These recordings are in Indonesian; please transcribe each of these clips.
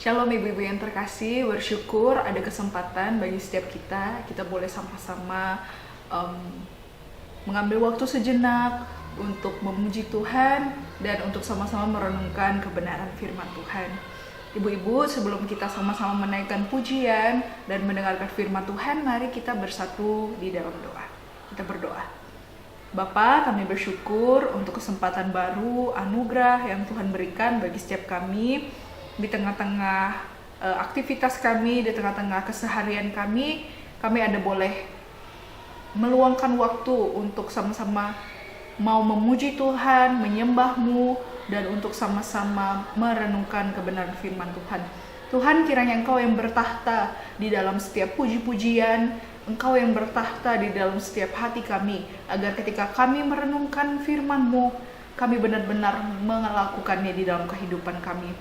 Shalom ibu-ibu yang terkasih, bersyukur ada kesempatan bagi setiap kita boleh sama-sama mengambil waktu sejenak untuk memuji Tuhan dan untuk sama-sama merenungkan kebenaran firman Tuhan. Ibu-ibu, sebelum kita sama-sama menaikkan pujian dan mendengarkan firman Tuhan, mari kita bersatu di dalam doa. Kita berdoa. Bapa, kami bersyukur untuk kesempatan baru, anugerah yang Tuhan berikan bagi setiap kami di tengah-tengah aktivitas kami, di tengah-tengah keseharian kami ada boleh meluangkan waktu untuk sama-sama mau memuji Tuhan, menyembah-Mu, dan untuk sama-sama merenungkan kebenaran firman Tuhan. Tuhan, kiranya Engkau yang bertahta di dalam setiap puji-pujian, Engkau yang bertahta di dalam setiap hati kami, agar ketika kami merenungkan firman-Mu, kami benar-benar melakukannya di dalam kehidupan kami.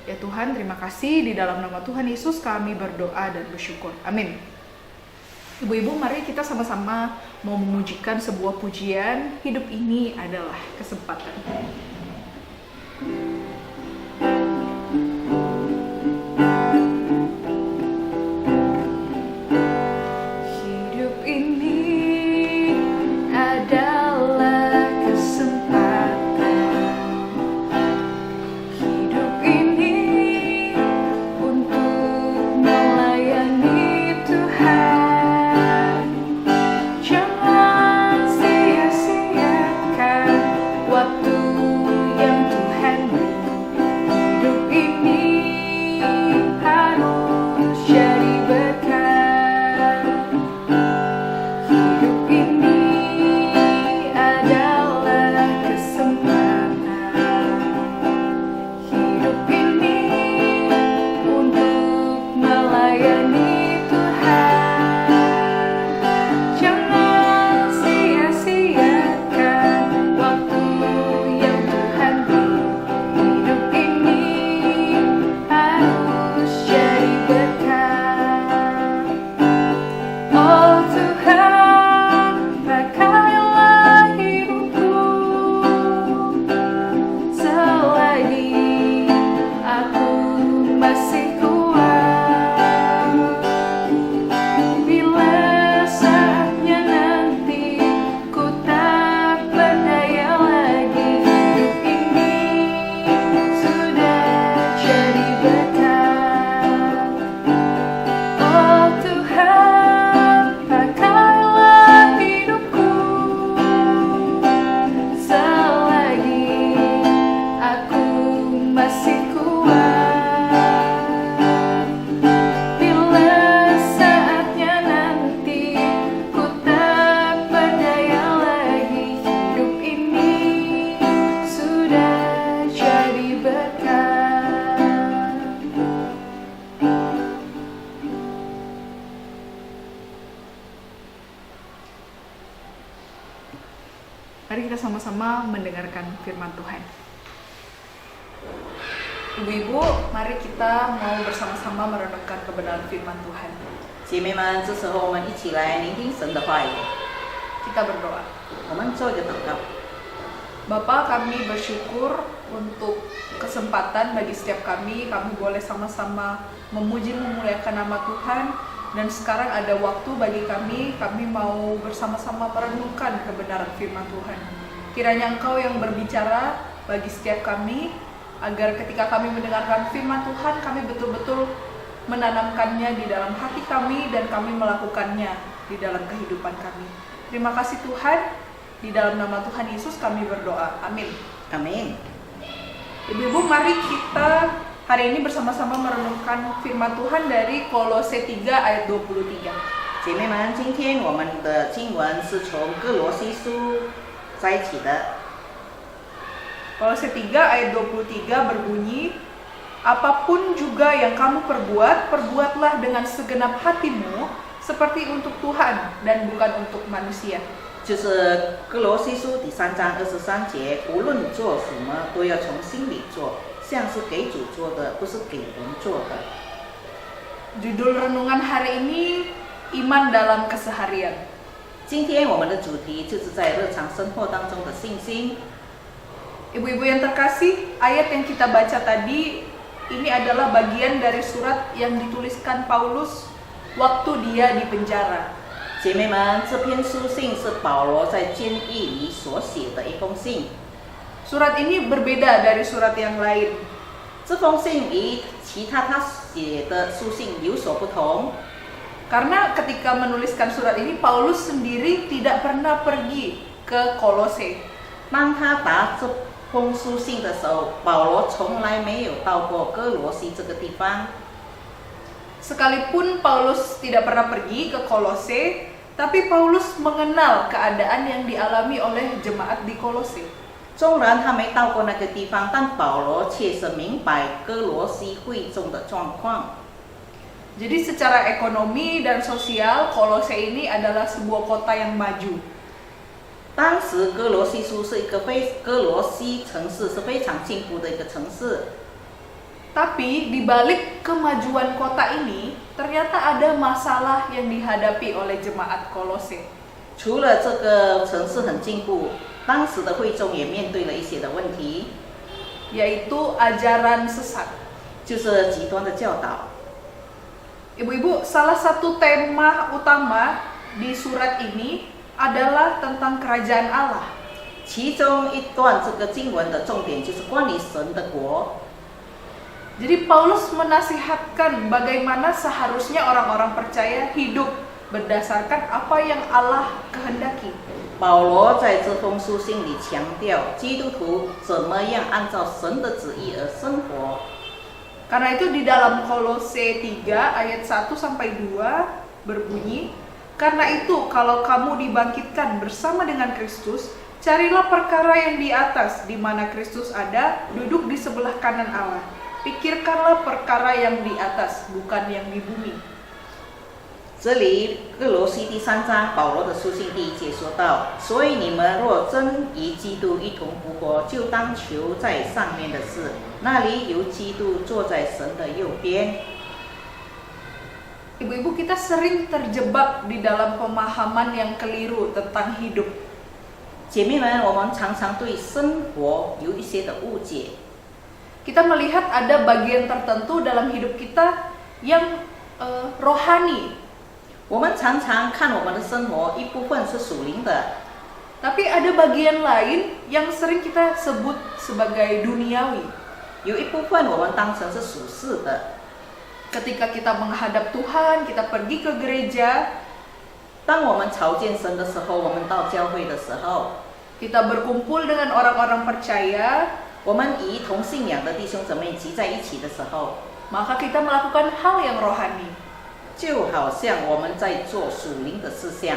Ya Tuhan, terima kasih, di dalam nama Tuhan Yesus kami berdoa dan bersyukur. Amin. Ibu-ibu, mari kita sama-sama mau memujikan sebuah pujian. Hidup ini adalah kesempatan. Hidup ini adalah kesempatan. Hidup ini untuk melayani Tuhan. Jangan sia-siakan waktu yang Tuhan beri. Hidup ini harus jadi berkat. Hidup ini adalah kesempatan. Hidup ini untuk melayani Tuhan. Jangan sia-siakan waktu yang Tuhan beri. Hidup ini harus jadi berkat. Oh Tuhan, pakailah hidupku selagi aku masih kuat. Bila saatnya nanti ku tak berdaya lagi, hidup ini sudah jadi berkat. Oh Tuhan, pakailah hidupku selagi aku masih kuat. Bila saatnya nanti ku tak berdaya lagi, hidup ini sudah jadi berkat. Mari kita sama-sama mendengarkan firman Tuhan. Ibu-ibu, mari kita mau bersama-sama merenungkan kebenaran firman Tuhan. 姐妹们，这时候我们一起来聆听神的话语。 Kita berdoa. 我们做一个祷告。 Bapa, kami bersyukur untuk kesempatan bagi setiap kami boleh sama-sama memuji memuliakan nama Tuhan. Dan sekarang ada waktu bagi kami mau bersama-sama merenungkan kebenaran firman Tuhan. Kiranya Engkau yang berbicara bagi setiap kami, agar ketika kami mendengarkan firman Tuhan, kami betul-betul menanamkannya di dalam hati kami dan kami melakukannya di dalam kehidupan kami. Terima kasih Tuhan, di dalam nama Tuhan Yesus kami berdoa. Amin. Amin。 Ibu-ibu, mari kita hari ini bersama-sama merenungkan firman Tuhan dari Kolose 3 ayat 23. 姐妹们，今天我们的经文是从哥罗西书摘起的。 Kolose 3 ayat 23 berbunyi, apapun juga yang kamu perbuat, perbuatlah dengan segenap hatimu seperti untuk Tuhan dan bukan untuk manusia. 就是哥罗西书第3章23节，无论做什么，都要从心里做，像是给主做的，不是给人做的。 Judul renungan hari ini, iman dalam keseharian. 今天我们的主题就是在日常生活当中的信心。 Ibu-ibu yang terkasih, ayat yang kita baca tadi ini adalah bagian dari surat yang dituliskan Paulus waktu dia di penjara. 姐妹们，这篇书信是保罗在监狱里所写的一封信。 Surat ini berbeda dari surat yang lain. 这封信与其他他写的书信有所不同， Karena ketika menuliskan surat ini, Paulus sendiri tidak pernah pergi ke Kolose. 当他答这封书信的时候，保罗从来没有到过哥罗西这个地方。 Sekalipun Paulus tidak pernah pergi ke Kolose, tapi Paulus mengenal keadaan yang dialami oleh jemaat di Kolose. 纵然他没到过那个地方，但保罗确实明白哥罗西会众的状况。 Jadi secara ekonomi dan sosial, Kolose ini adalah sebuah kota yang maju. 当时哥罗西城市是非常进步的一个城市。 Tapi di balik kemajuan kota ini, ternyata ada masalah yang dihadapi oleh jemaat Kolose. 除了这个城市很进步，当时的会众也面对了一些的问题， Yaitu ajaran sesat. 就是极端的教导。 Ibu-ibu, salah satu tema utama di surat ini adalah tentang kerajaan Allah. 其中一段这个经文的重点就是关于神的国。 Jadi Paulus menasihatkan bagaimana seharusnya orang-orang percaya hidup berdasarkan apa yang Allah kehendaki. 保罗在这封书信里强调，基督徒怎么样按照神的旨意而生活。 Karena itu di dalam Kolose 3 ayat 1 sampai 2 berbunyi, "Karena itu kalau kamu dibangkitkan bersama dengan Kristus, carilah perkara yang di atas di mana Kristus ada, duduk di sebelah kanan Allah. Pikirkanlah perkara yang di atas, bukan yang di bumi." 这里哥罗西第3章保罗的书信第1节说到：“所以你们若真与基督一同复活，就当求在上面的事，那里有基督坐在神的右边。” Ibu-ibu, kita sering terjebak di dalam pemahaman yang keliru tentang hidup. 姐妹们，我们常常对生活有一些的误解。 Kita melihat ada bagian tertentu dalam hidup kita yang rohani. 我们常常看我们的生活，一部分是属灵的， Tapi ada bagian lain yang sering kita sebut sebagai duniawi. 有一部分我们当成是属世的。 Ketika kita menghadap Tuhan, kita pergi ke gereja, 当我们朝见神的时候，我们到教会的时候， kita berkumpul dengan orang-orang percaya, 我们与同信仰的弟兄姊妹集在一起的时候， maka kita melakukan hal yang rohani. 就好像我们在做属灵的事项。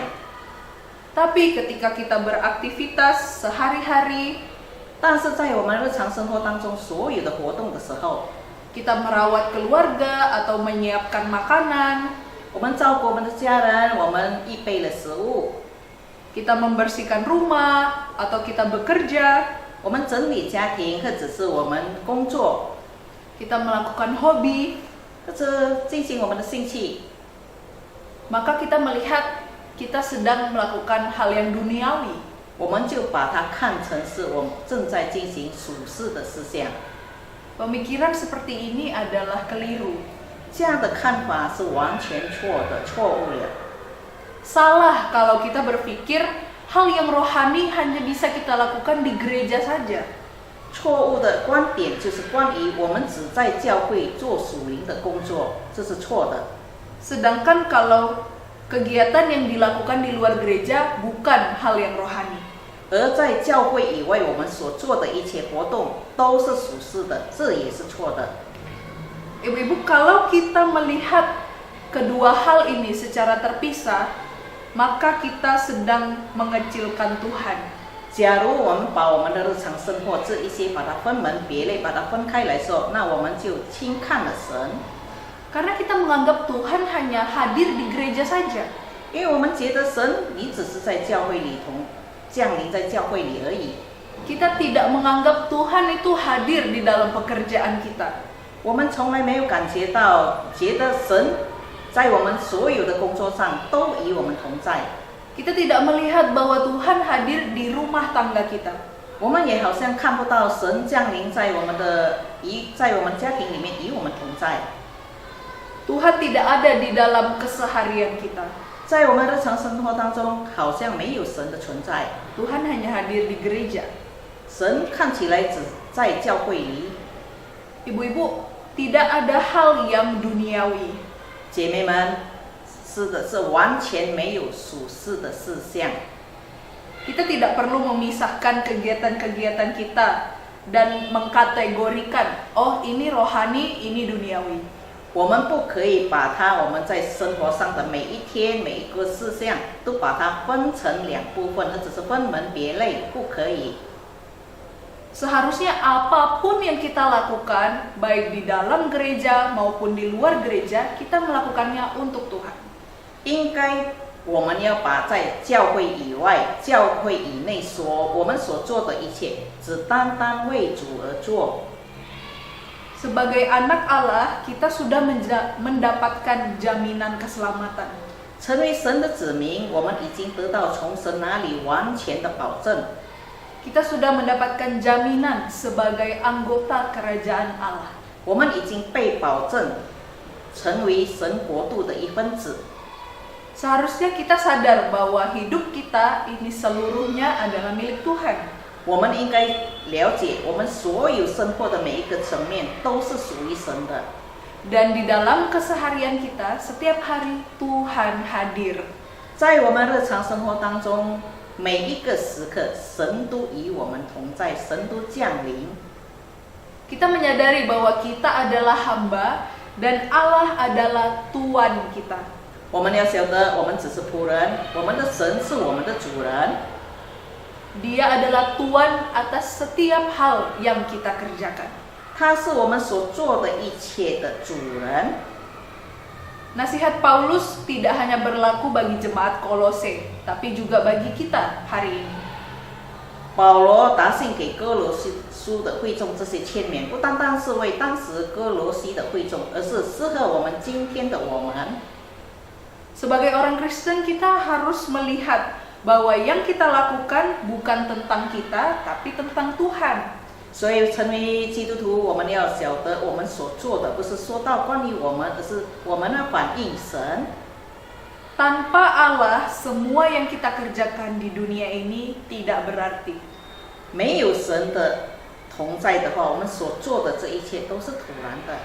Tapi ketika kita beraktivitas sehari-hari, 但是在我们日常生活当中所有的活动的时候， kita merawat keluarga atau menyiapkan makanan, 我们照顾我们的家人，我们预备了食物， kita membersihkan rumah atau kita bekerja, 我们整理家庭，或者是我们工作， kita melakukan hobi, 或者进行我们的兴趣， maka kita melihat kita sedang melakukan hal yang duniawi. 我们就把它看成是我们正在进行属世的事项。 Pemikiran seperti ini adalah keliru. 这样的看法是完全错的，错误了。 Salah kalau kita berpikir hal yang rohani hanya bisa kita lakukan di gereja saja. 错误的观点就是关于我们只在教会做属灵的工作，这是错的。 Sedangkan kalau kegiatan yang dilakukan di luar gereja bukan hal yang rohani. 而在教会以外，我们所做的一切活动都是属世的，这也是错的。 Ibu-ibu, kalau kita melihat kedua hal ini secara terpisah, maka kita sedang mengecilkan Tuhan. 假如我们把我们的日常生活这一些把它分门别类，把它分开来说，那我们就轻看了神， Karena kita menganggap Tuhan hanya hadir di gereja saja. 因为我们觉得神你只是在教会里降临在教会里而已。 Kita tidak menganggap Tuhan itu hadir di dalam pekerjaan kita. 我们从来没有感觉到，觉得神在我们所有的工作上都与我们同在。 Kita tidak melihat bahwa Tuhan hadir di rumah tangga kita. 我们也好像看不到神降临在我们家庭里面与我们同在。 Tuhan tidak ada di dalam keseharian kita. 在我们日常生活当中，好像没有神的存在。 Tuhan hanya hadir di gereja. 神看起来只在教会里。 Ibu-ibu, tidak ada hal yang duniawi. 姐妹们，是的，是完全没有属世的事项。 Kita tidak perlu memisahkan kegiatan-kegiatan kita dan mengkategorikan, oh ini rohani, ini duniawi. 我们不可以把我们在生活上的每一天每一个事项都把它分成两部分，或者是分门别类，不可以。 Seharusnya apapun yang kita lakukan, baik di dalam gereja maupun di luar gereja, kita melakukannya untuk Tuhan. 应该我们要把在教会以外、教会以内我们所做的一切，只单单为主而做。 Sebagai anak Allah, kita sudah mendapatkan jaminan keselamatan. 成为神的子民，我们已经得到从神那里完全的保证。 Kita sudah mendapatkan jaminan sebagai anggota kerajaan Allah. 我们已经被保证成为神国度的一分子。 Seharusnya kita sadar bahwa hidup kita ini seluruhnya adalah milik Tuhan. 我们应该了解，我们所有生活的每一个层面都是属于神的。 Dan di dalam keseharian kita, setiap hari Tuhan hadir. 在我们日常生活当中，每一个时刻，神都与我们同在，神都降临。 Kita menyadari bahwa kita adalah hamba dan Allah adalah Tuan kita. 我们要晓得，我们只是仆人，我们的神是我们的主人。 Dia adalah Tuan atas setiap hal yang kita kerjakan. 他是我们所做的一切的主人。 Nasihat Paulus tidak hanya berlaku bagi jemaat Kolose, tapi juga bagi kita hari ini. 保罗答信给哥罗西书的会众这些劝勉，不单单是为当时哥罗西的会众，而是适合我们今天的我们。 Sebagai orang Kristen, kita harus melihat bahwa yang kita lakukan bukan tentang kita, tapi tentang Tuhan. 所以，成为基督徒，我们要晓得，我们所做的不是说到关于我们，而是我们要反映神。 Tanpa Allah, semua yang kita kerjakan di dunia ini tidak berarti. 没有神的同在的话，我们所做的这一切都是徒然的。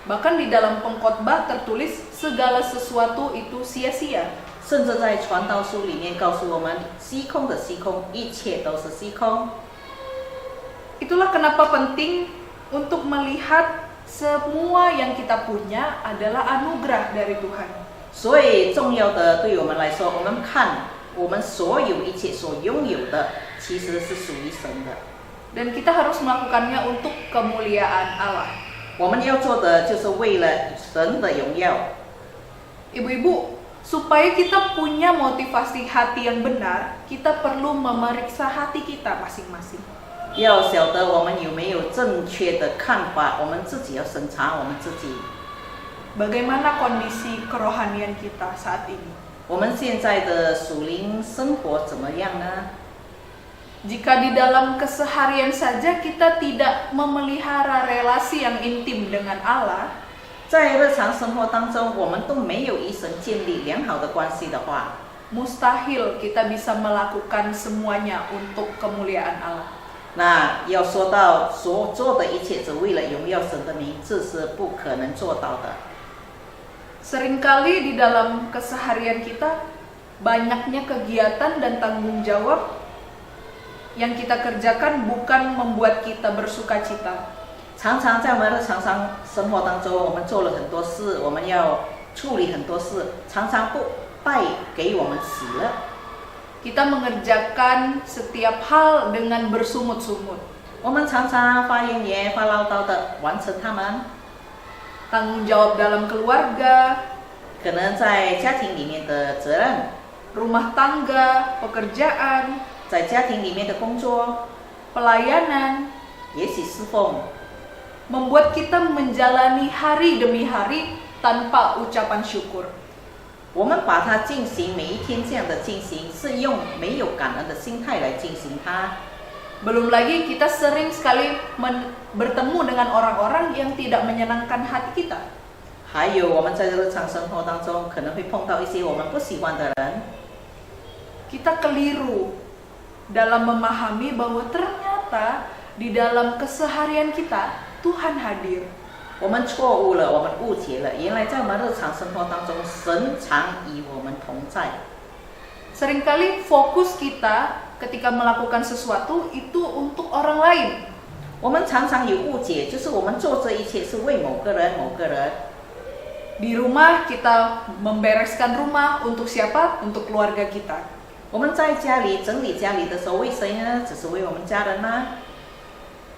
Bahkan di dalam pengkhotbah tertulis segala sesuatu itu sia-sia. 甚至在传道书里面告诉我们，虚空的虚空，一切都是虚空。 Itulah kenapa penting untuk melihat semua yang kita punya adalah anugerah dari Tuhan. 所以重要的对我们来说，我们看我们所有一切所拥有的，其实是属于神的。 Dan kita harus melakukannya untuk kemuliaan Allah. 我们要做的就是为了神的荣耀。 Ibu-ibu, supaya kita punya motivasi hati yang benar, kita perlu memeriksa hati kita masing-masing. 要晓得我们有没有正确的看法，我们自己要审查我们自己。 Bagaimana kondisi kerohanian kita saat ini? 我们现在的属灵生活怎么样呢？ Jika di dalam keseharian saja kita tidak memelihara relasi yang intim dengan Allah, 在日常生活当中，我们都没有与神建立良好的关系的话， mustahil kita bisa melakukan semuanya untuk kemuliaan Allah. 那要说到所做的一切只为了荣耀神的名，这是不可能做到的。 Seringkali di dalam keseharian kita banyaknya kegiatan dan tanggung jawab yang kita kerjakan bukan membuat kita bersuka cita. 常常在我们日常生活当中，我们做了很多事，我们要处理很多事，常常不带给我们喜乐。 Kita mengerjakan setiap hal dengan bersungut-sungut. 我们常常发言言、发唠叨的完成它们。 Tanggung jawab dalam keluarga, 可能在家庭里面的责任， rumah tangga, pekerjaan, 在家庭里面的工作， pelayanan, 也许侍奉， membuat kita menjalani hari demi hari tanpa ucapan syukur. 我们把它进行，每一天这样的进行，是用没有感恩的心态来进行它。Belum lagi kita sering sekali bertemu dengan orang-orang yang tidak menyenangkan hati kita. 还有我们在日常生活当中可能会碰到一些我们不喜欢的人， Kita keliru dalam memahami bahwa ternyata di dalam keseharian kita Tuhan hadir. 我们错误了，我们误解了，原来在我们日常生活当中，神常与我们同在。 Seringkali fokus kita ketika melakukan sesuatu itu untuk orang lain. 我们常常有误解，就是我们做这一切是为某个人、某个人。 Di rumah kita membereskan rumah untuk siapa? Untuk keluarga kita. 我们在家里整理家里的时候，为谁呢？只是为我们家人呢？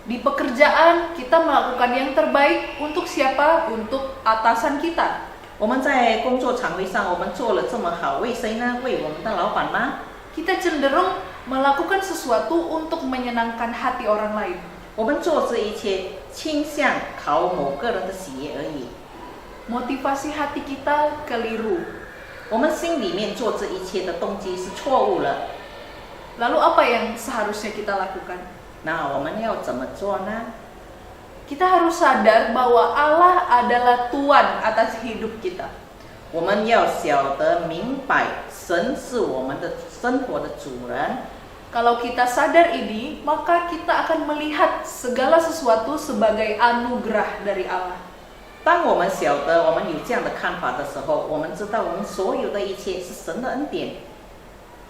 Di pekerjaan kita melakukan yang terbaik untuk siapa? Untuk atasan kita. 我们在工作场位上，我们做了这么好，为谁呢？为我们的老板吗？ Kita cenderung melakukan sesuatu untuk menyenangkan hati orang lain. 我们做这一切倾向讨某个人的喜悦而已。 Motivasi hati kita keliru. 我们心里面做这一切的动机是错误了。 Lalu apa yang seharusnya kita lakukan? 那我们要怎么做呢？ Kita harus sadar bahwa Allah adalah Tuhan atas hidup kita. 我们要晓得明白，神是我们的生活的主人。 Kalau kita sadar ini, maka kita akan melihat segala sesuatu sebagai anugerah dari Allah. 当我们晓得我们有这样的看法的时候，我们知道我们所有的一切是神的恩典。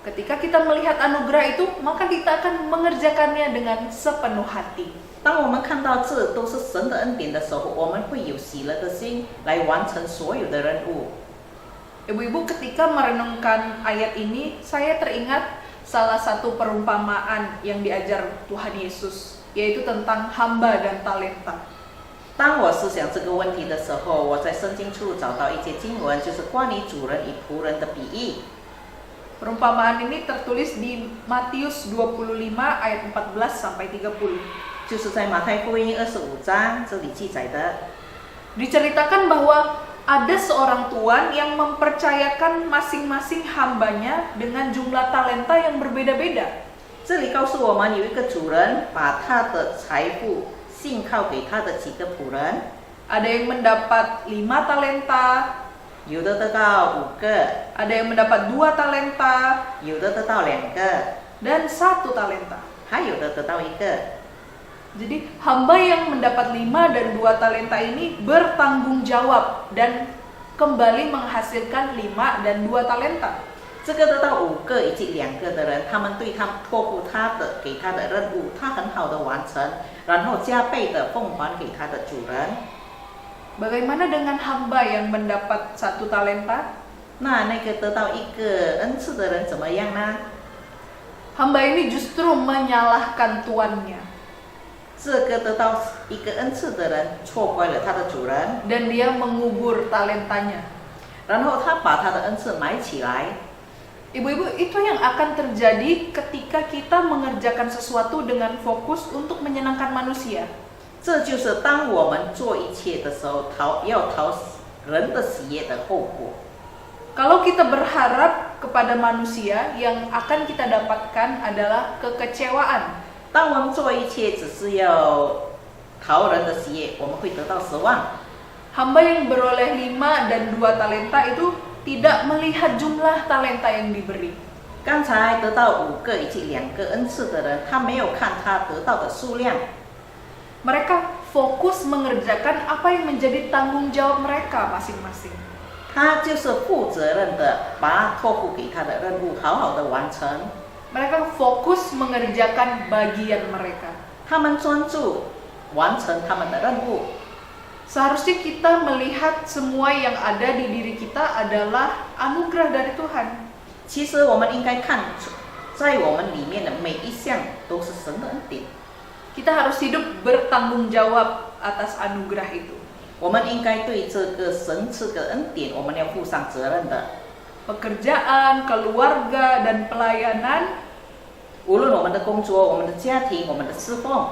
Ketika kita melihat anugerah itu, maka kita akan mengerjakannya dengan sepenuh hati. 当我们看到这都是神的恩典的时候，我们会有喜乐的心来完成所有的任务。 Ibu-ibu, ketika merenungkan ayat ini, saya teringat salah satu perumpamaan yang diajar Tuhan Yesus, yaitu tentang hamba dan talenta. 当我思想这个问题的时候，我在圣经处找到一节经文，就是关于主人与仆人的比喻。 Perumpamaan ini tertulis di Matius 25 ayat 14 sampai 30. 就是在马太福音25章这里记载的。 Diceritakan bahwa ada seorang tuan yang mempercayakan masing-masing hambanya dengan jumlah talenta yang berbeda-beda. 这里告诉我们，有一个主人把他的财富信靠给他的几个仆人， Ada yang mendapat 5 talenta, 有的得到5个， ada yang mendapat 2 talenta, 有的得到2个， dan 1 talenta. 还有的得到1个。 Jadi hamba yang mendapat 5 dan 2 talenta ini bertanggung jawab dan kembali menghasilkan 5 dan 2 talenta. 这个得到5个以及2个的人，他们对他托付他的给他的任务，他很好的完成，然后加倍的奉还给他的主人。 Bagaimana dengan hamba yang mendapat 1 talenta? 那个得到1个恩赐的人怎么样呢？ Hamba ini justru menyalahkan tuannya. 这个得到1个恩赐的人错怪了他的主人， Dan dia mengubur talentanya. 然后他把他的恩赐埋起来。 Ibu-ibu, itu yang akan terjadi ketika kita mengerjakan sesuatu dengan fokus untuk menyenangkan manusia. 这就是当我们做一切的时候，要讨人的喜悦的后果。 Kalau kita berharap kepada manusia, yang akan kita dapatkan adalah kekecewaan. 当我们做一切只是要讨人的喜悦，我们会得到失望。 Hamba yang beroleh 5 dan 2 talenta itu tidak melihat jumlah talenta yang diberi. 刚才得到5个以及2个恩赐的人，他没有看他得到的数量， Mereka fokus mengerjakan apa yang menjadi tanggung jawab mereka masing-masing. 他就是负责任的把托付给他的任务好好的完成。 Mereka fokus mengerjakan bagian mereka. 他们专注完成他们的任务。 Seharusnya kita melihat semua yang ada di diri kita adalah anugerah dari Tuhan. 其实我们应该看出，在我们里面的每一项都是神的恩典。 Kita harus hidup bertanggung jawab atas anugerah itu. 我们应该对这个神赐的恩典，我们要负上责任的。 Pekerjaan, keluarga, dan pelayanan, 无论我们的工作、我们的家庭、我们的侍奉，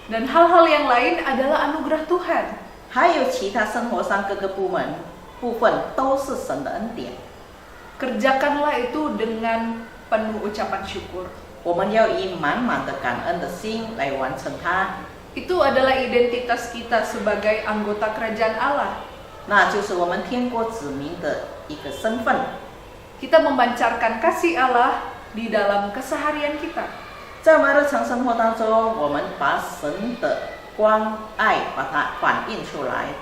dan hal-hal yang lain adalah anugerah Tuhan. 还有其他生活上各个部分都是神的恩典。 Kerjakanlah itu dengan penuh ucapan syukur. 我们要以满满的感恩的心来完成它。 Itu adalah identitas kita sebagai anggota kerajaan Allah. 那就是我们天国子民的一个身份。 Kita memancarkan kasih Allah di dalam keseharian kita. 在我们日常生活当中，我们把神的关爱把它反映出来，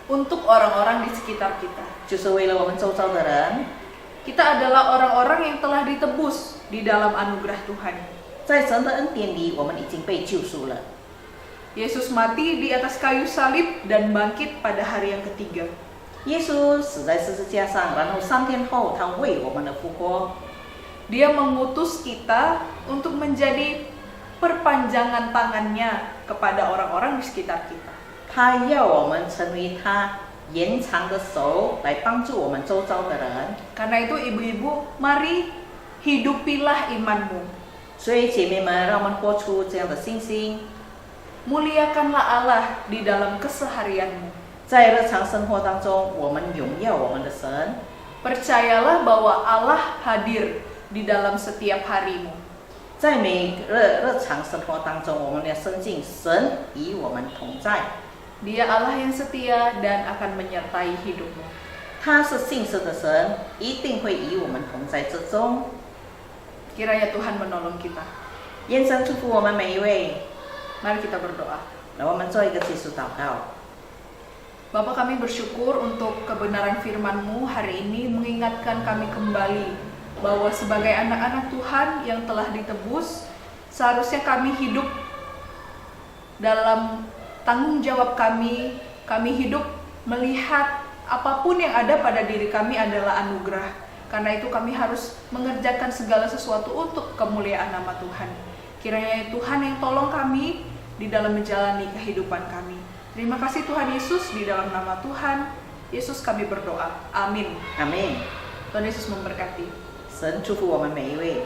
Untuk orang-orang di sekitar kita. 就是为了我们周遭的人。 Kita adalah orang-orang yang telah ditebus di dalam anugerah Tuhan. 在神的恩典里，我们已经被救赎了。 Yesus mati di atas kayu salib dan bangkit pada hari yang ketiga. 耶稣死在十字架上，然后3天后，他为我们的复活。 Dia mengutus kita untuk menjadi perpanjangan tangannya kepada orang-orang di sekitar kita. 他要我们成为他延长的手，来帮助我们周遭的人。 Karena itu ibu-ibu, mari hidupilah imanmu. 所以姐妹们，让我们活出这样的信心， Muliakanlah Allah di dalam keseharianmu. 在日常生活当中，我们荣耀我们的神。 Percayalah bahwa Allah hadir di dalam setiap harimu. 在每个日常生活当中，我们要深信神与我们同在。 Dia Allah yang setia dan akan menyertai hidupmu. 他是信实的神，一定会与我们同在之中。 Kiranya Tuhan menolong kita. 愿神祝福我们每一位。 Mari kita berdoa. 来，我们做一个结束祷告。 Bapak, kami bersyukur untuk kebenaran firman-Mu hari ini mengingatkan kami kembali bahwa sebagai anak-anak Tuhan yang telah ditebus, seharusnya kami hidup dalam tanggung jawab kami hidup melihat apapun yang ada pada diri kami adalah anugerah. Karena itu kami harus mengerjakan segala sesuatu untuk kemuliaan nama Tuhan. Kiranya Tuhan yang tolong kami di dalam menjalani kehidupan kami. Terima kasih Tuhan Yesus, di dalam nama Tuhan Yesus kami berdoa. Amin. 阿门。 Tuhan Yesus memberkati. 神祝福我们每一位。